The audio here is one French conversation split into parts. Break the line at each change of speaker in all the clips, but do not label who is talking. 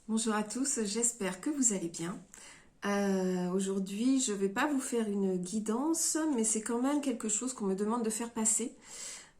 Bonjour à tous, j'espère que vous allez bien. Aujourd'hui, je ne vais pas vous faire une guidance, mais c'est quand même quelque chose qu'on me demande de faire passer.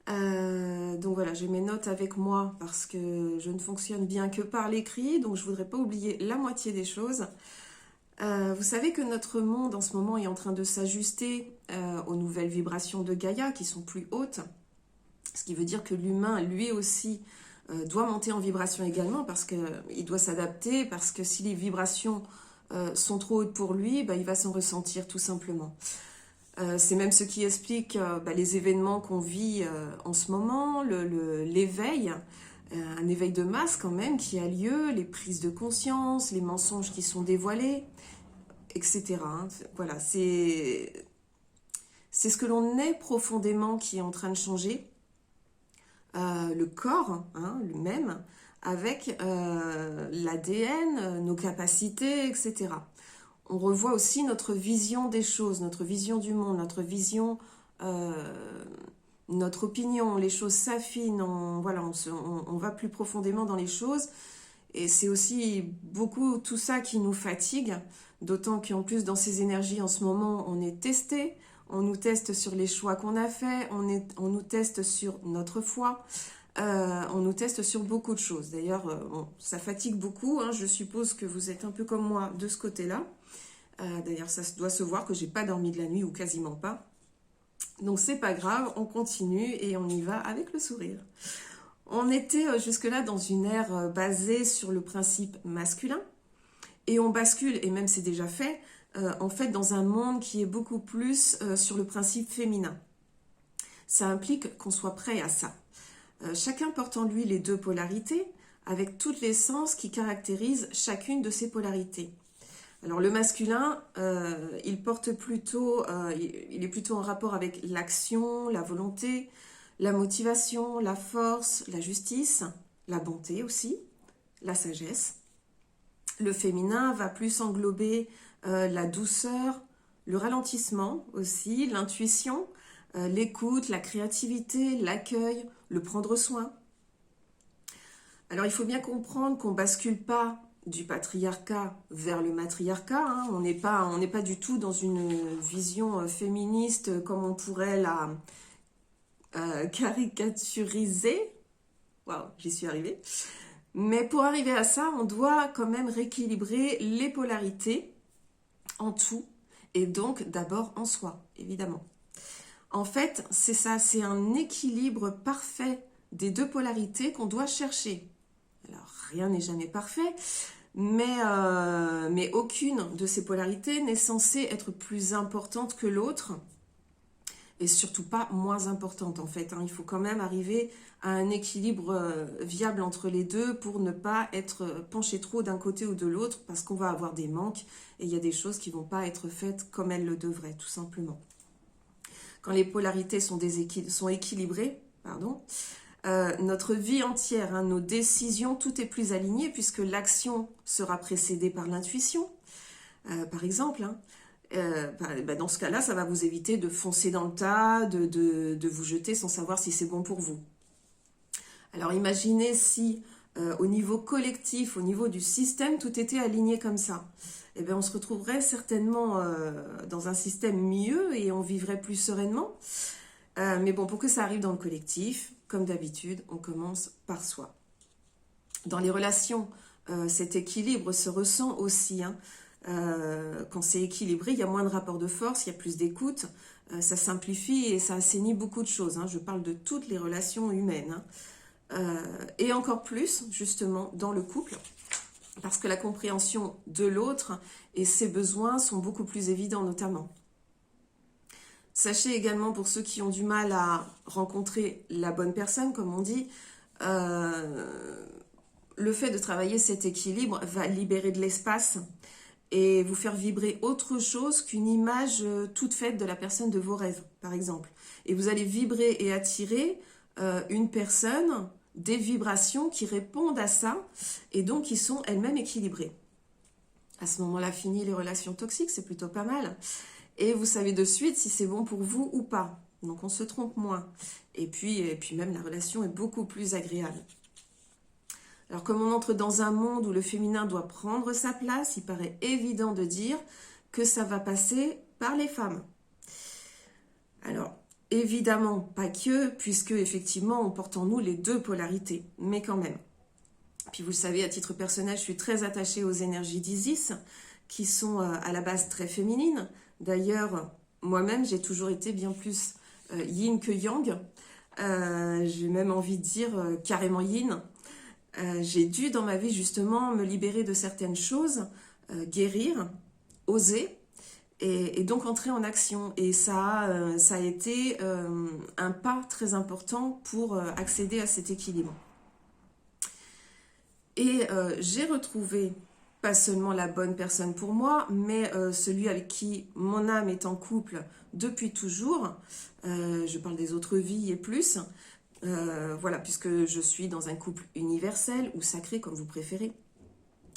Donc voilà, j'ai mes notes avec moi parce que je ne fonctionne bien que par l'écrit, donc je ne voudrais pas oublier la moitié des choses. Vous savez que notre monde en ce moment est en train de s'ajuster aux nouvelles vibrations de Gaïa qui sont plus hautes, ce qui veut dire que l'humain, lui aussi, doit monter en vibration également parce qu'il doit s'adapter, parce que si les vibrations sont trop hautes pour lui, bah, il va s'en ressentir tout simplement. C'est même ce qui explique les événements qu'on vit en ce moment, l'éveil, un éveil de masse quand même qui a lieu, les prises de conscience, les mensonges qui sont dévoilés, etc. Hein. Voilà, c'est ce que l'on est profondément qui est en train de changer. Le corps, hein, le même, avec l'ADN, nos capacités, etc. On revoit aussi notre vision des choses, notre vision du monde, notre vision, euh, notre opinion, les choses s'affinent, voilà, on va plus profondément dans les choses. Et c'est aussi beaucoup tout ça qui nous fatigue, d'autant qu'en plus dans ces énergies en ce moment, on est testé, on nous teste sur les choix qu'on a faits, on nous teste sur notre foi, on nous teste sur beaucoup de choses. D'ailleurs, bon, ça fatigue beaucoup, hein, je suppose que vous êtes un peu comme moi de ce côté-là. D'ailleurs, ça doit se voir que j'ai pas dormi de la nuit ou quasiment pas. Donc c'est pas grave, on continue et on y va avec le sourire. On était jusque-là dans une ère basée sur le principe masculin et on bascule, et même c'est déjà fait, en fait dans un monde qui est beaucoup plus sur le principe féminin. Ça implique qu'on soit prêt à ça. Chacun porte en lui les deux polarités avec toute l'essence qui caractérise chacune de ces polarités. Alors le masculin, il est plutôt en rapport avec l'action, la volonté, la motivation, la force, la justice, la bonté aussi, la sagesse. Le féminin va plus englober la douceur, le ralentissement aussi, l'intuition, l'écoute, la créativité, l'accueil, le prendre soin. Alors il faut bien comprendre qu'on ne bascule pas du patriarcat vers le matriarcat, hein. On n'est pas du tout dans une vision féministe comme on pourrait la caricaturiser. Waouh, j'y suis arrivée. Mais pour arriver à ça, on doit quand même rééquilibrer les polarités en tout et donc d'abord en soi, évidemment. En fait, c'est ça, c'est un équilibre parfait des deux polarités qu'on doit chercher. Alors, rien n'est jamais parfait, mais aucune de ces polarités n'est censée être plus importante que l'autre, et surtout pas moins importante en fait. Hein. Il faut quand même arriver à un équilibre viable entre les deux pour ne pas être penché trop d'un côté ou de l'autre, parce qu'on va avoir des manques, et il y a des choses qui ne vont pas être faites comme elles le devraient, tout simplement. Quand les polarités sont équilibrées, pardon, notre vie entière, hein, nos décisions, tout est plus aligné puisque l'action sera précédée par l'intuition, par exemple. Hein. Dans ce cas-là, ça va vous éviter de foncer dans le tas, de vous jeter sans savoir si c'est bon pour vous. Alors imaginez si au niveau collectif, au niveau du système, tout était aligné comme ça. Eh bien, on se retrouverait certainement dans un système mieux et on vivrait plus sereinement. Mais bon, pour que ça arrive dans le collectif, comme d'habitude, on commence par soi. Dans les relations, cet équilibre se ressent aussi. Hein. Quand c'est équilibré, il y a moins de rapports de force, il y a plus d'écoute, ça simplifie et ça assainit beaucoup de choses. Hein. Je parle de toutes les relations humaines. Hein. Et encore plus, justement, dans le couple, parce que la compréhension de l'autre et ses besoins sont beaucoup plus évidents, notamment. Sachez également, pour ceux qui ont du mal à rencontrer la bonne personne, comme on dit, le fait de travailler cet équilibre va libérer de l'espace et vous faire vibrer autre chose qu'une image toute faite de la personne de vos rêves, par exemple. Et vous allez vibrer et attirer une personne, des vibrations qui répondent à ça et donc qui sont elles-mêmes équilibrées. À ce moment-là, fini les relations toxiques, c'est plutôt pas mal. Et vous savez de suite si c'est bon pour vous ou pas. Donc on se trompe moins. Et puis même la relation est beaucoup plus agréable. Alors comme on entre dans un monde où le féminin doit prendre sa place, il paraît évident de dire que ça va passer par les femmes. Alors, évidemment, pas que, puisque effectivement, on porte en nous les deux polarités, mais quand même. Puis vous le savez, à titre personnel, je suis très attachée aux énergies d'Isis, qui sont à la base très féminines. D'ailleurs, moi-même, j'ai toujours été bien plus yin que yang. J'ai même envie de dire carrément yin. J'ai dû dans ma vie justement me libérer de certaines choses, guérir, oser, et donc entrer en action. Et ça a été un pas très important pour accéder à cet équilibre. Et j'ai retrouvé pas seulement la bonne personne pour moi, mais celui avec qui mon âme est en couple depuis toujours. Je parle des autres vies et plus. Voilà, puisque je suis dans un couple universel ou sacré, comme vous préférez.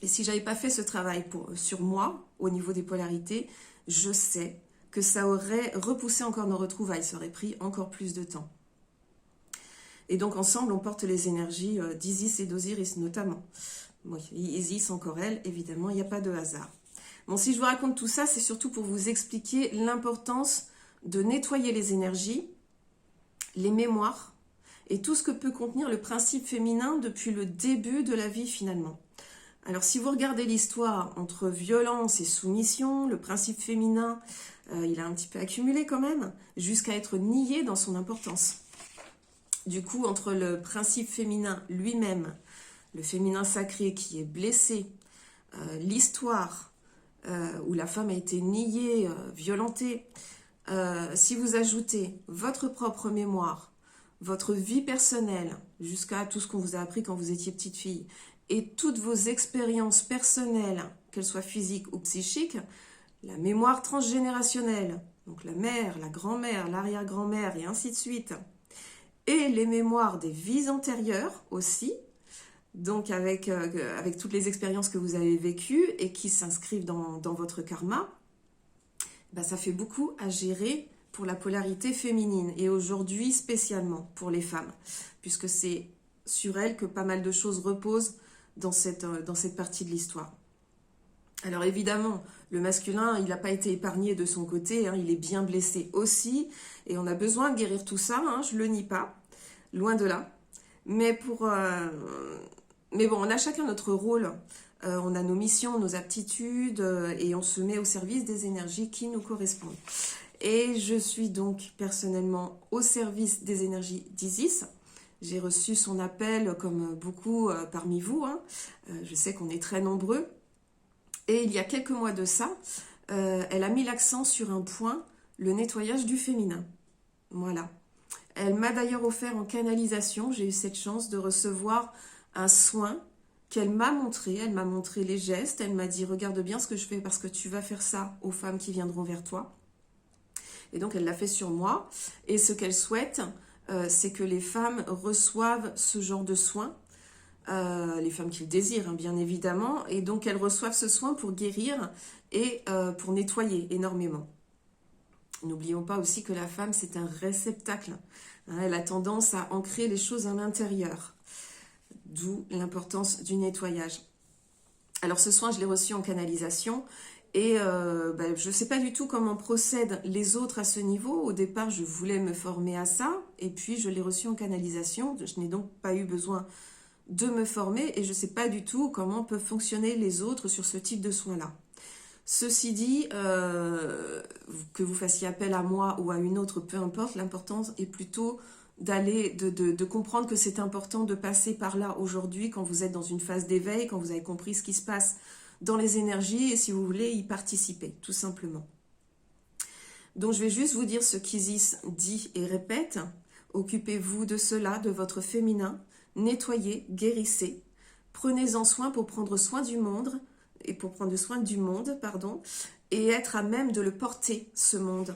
Et si j'avais pas fait ce travail sur moi, au niveau des polarités, je sais que ça aurait repoussé encore nos retrouvailles, ça aurait pris encore plus de temps. Et donc ensemble, on porte les énergies d'Isis et d'Osiris notamment. Oui, Isis encore elle, évidemment, il n'y a pas de hasard. Bon, si je vous raconte tout ça, c'est surtout pour vous expliquer l'importance de nettoyer les énergies, les mémoires, et tout ce que peut contenir le principe féminin depuis le début de la vie finalement. Alors si vous regardez l'histoire entre violence et soumission, le principe féminin, il a un petit peu accumulé quand même, jusqu'à être nié dans son importance. Du coup, entre le principe féminin lui-même, le féminin sacré qui est blessé, l'histoire où la femme a été niée, violentée, si vous ajoutez votre propre mémoire, votre vie personnelle, jusqu'à tout ce qu'on vous a appris quand vous étiez petite fille, et toutes vos expériences personnelles, qu'elles soient physiques ou psychiques, la mémoire transgénérationnelle, donc la mère, la grand-mère, l'arrière-grand-mère et ainsi de suite, et les mémoires des vies antérieures aussi, donc avec toutes les expériences que vous avez vécues et qui s'inscrivent dans votre karma, ben ça fait beaucoup à gérer pour la polarité féminine et aujourd'hui spécialement pour les femmes, puisque c'est sur elles que pas mal de choses reposent dans cette partie de l'histoire. Alors évidemment, le masculin, il n'a pas été épargné de son côté, hein, il est bien blessé aussi, et on a besoin de guérir tout ça, hein, je ne le nie pas, loin de là. Mais bon, on a chacun notre rôle, on a nos missions, nos aptitudes, et on se met au service des énergies qui nous correspondent. Et je suis donc personnellement au service des énergies d'Isis. J'ai reçu son appel comme beaucoup parmi vous, hein. Je sais qu'on est très nombreux. Et il y a quelques mois de ça, elle a mis l'accent sur un point, le nettoyage du féminin. Voilà. Elle m'a d'ailleurs offert en canalisation, j'ai eu cette chance de recevoir un soin qu'elle m'a montré. Elle m'a montré les gestes, elle m'a dit « Regarde bien ce que je fais parce que tu vas faire ça aux femmes qui viendront vers toi ». Et donc elle l'a fait sur moi. Et ce qu'elle souhaite, c'est que les femmes reçoivent ce genre de soins. Les femmes qui le désirent, hein, bien évidemment. Et donc elles reçoivent ce soin pour guérir et pour nettoyer énormément. N'oublions pas aussi que la femme, c'est un réceptacle. Hein, elle a tendance à ancrer les choses à l'intérieur. D'où l'importance du nettoyage. Alors ce soin, je l'ai reçu en canalisation. Et je ne sais pas du tout comment procèdent les autres à ce niveau. Au départ, je voulais me former à ça. Et puis, je l'ai reçu en canalisation. Je n'ai donc pas eu besoin de me former. Et je ne sais pas du tout comment peuvent fonctionner les autres sur ce type de soins-là. Ceci dit, que vous fassiez appel à moi ou à une autre, peu importe, l'important est plutôt de comprendre que c'est important de passer par là aujourd'hui quand vous êtes dans une phase d'éveil, quand vous avez compris ce qui se passe dans les énergies et si vous voulez y participer, tout simplement. Donc je vais juste vous dire ce qu'Isis dit et répète. Occupez-vous de cela, de votre féminin, nettoyez, guérissez, prenez-en soin pour prendre soin du monde, et être à même de le porter, ce monde,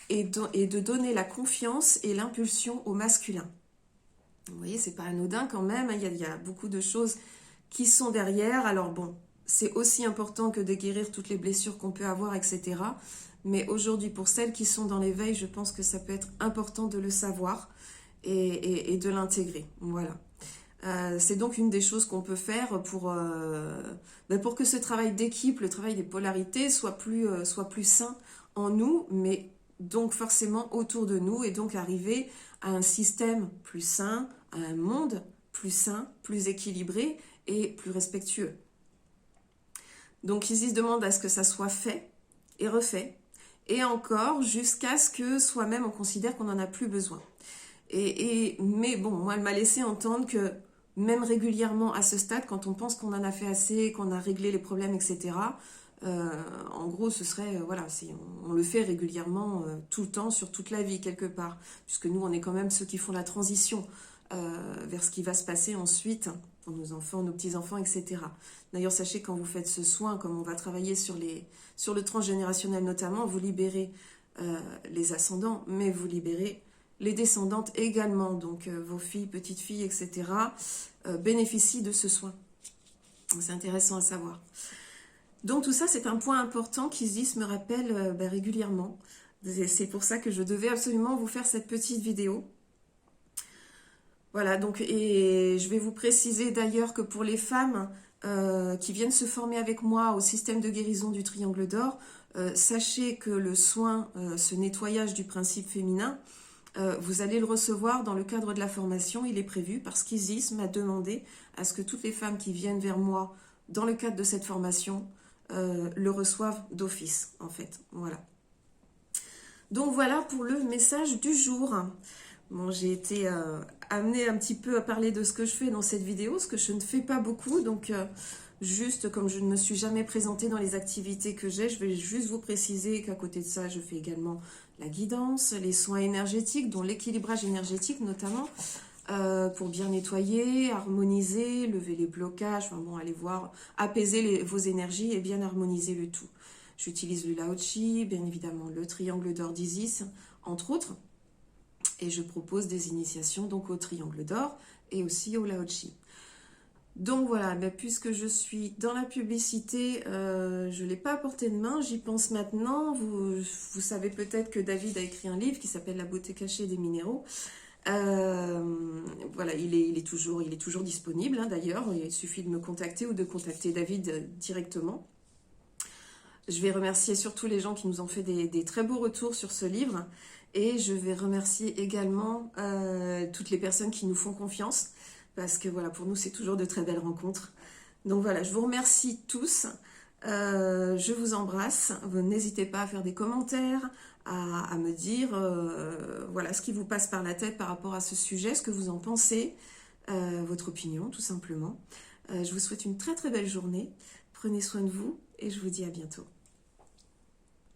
et de donner la confiance et l'impulsion au masculin. Vous voyez, c'est pas anodin quand même, il y a beaucoup de choses qui sont derrière, alors bon, c'est aussi important que de guérir toutes les blessures qu'on peut avoir, etc. Mais aujourd'hui, pour celles qui sont dans l'éveil, je pense que ça peut être important de le savoir et de l'intégrer. Voilà. C'est donc une des choses qu'on peut faire pour que ce travail d'équipe, le travail des polarités soit plus sain en nous, mais donc forcément autour de nous, et donc arriver à un système plus sain, à un monde plus sain, plus équilibré et plus respectueux. Donc Isis demande à ce que ça soit fait et refait, et encore jusqu'à ce que soi-même on considère qu'on n'en a plus besoin. Mais bon, moi elle m'a laissé entendre que même régulièrement à ce stade, quand on pense qu'on en a fait assez, qu'on a réglé les problèmes, etc., en gros, ce serait, voilà, on le fait régulièrement, tout le temps, sur toute la vie, quelque part, puisque nous, on est quand même ceux qui font la transition vers ce qui va se passer ensuite pour nos enfants, nos petits-enfants, etc. D'ailleurs, sachez, quand vous faites ce soin, comme on va travailler sur le transgénérationnel notamment, vous libérez les ascendants, mais vous libérez les descendantes également, donc vos filles, petites filles, etc., bénéficient de ce soin. C'est intéressant à savoir. Donc tout ça, c'est un point important qu'Isis me rappelle régulièrement. C'est pour ça que je devais absolument vous faire cette petite vidéo. Voilà, donc, et je vais vous préciser d'ailleurs que pour les femmes qui viennent se former avec moi au système de guérison du triangle d'or, sachez que le soin, ce nettoyage du principe féminin, vous allez le recevoir dans le cadre de la formation. Il est prévu parce qu'Isis m'a demandé à ce que toutes les femmes qui viennent vers moi dans le cadre de cette formation le reçoivent d'office, en fait. Voilà. Donc voilà pour le message du jour. Bon, j'ai été amenée un petit peu à parler de ce que je fais dans cette vidéo, ce que je ne fais pas beaucoup, donc juste comme je ne me suis jamais présentée dans les activités que j'ai, je vais juste vous préciser qu'à côté de ça, je fais également la guidance, les soins énergétiques, dont l'équilibrage énergétique notamment, pour bien nettoyer, harmoniser, lever les blocages, enfin bon, allez voir, apaiser vos énergies et bien harmoniser le tout. J'utilise le Lao Chi, bien évidemment le triangle d'or d'Isis, entre autres, et je propose des initiations donc au triangle d'or et aussi au Lao Chi. Donc voilà, puisque je suis dans la publicité, je ne l'ai pas à portée de main, j'y pense maintenant. Vous savez peut-être que David a écrit un livre qui s'appelle La beauté cachée des minéraux. Voilà, il est toujours disponible, hein, d'ailleurs. Il suffit de me contacter ou de contacter David directement. Je vais remercier surtout les gens qui nous ont fait des très beaux retours sur ce livre. Et je vais remercier également toutes les personnes qui nous font confiance. Parce que voilà, pour nous, c'est toujours de très belles rencontres. Donc voilà, je vous remercie tous. Je vous embrasse. Vous n'hésitez pas à faire des commentaires, à me dire voilà, ce qui vous passe par la tête par rapport à ce sujet, ce que vous en pensez, votre opinion, tout simplement. Je vous souhaite une très très belle journée. Prenez soin de vous et je vous dis à bientôt.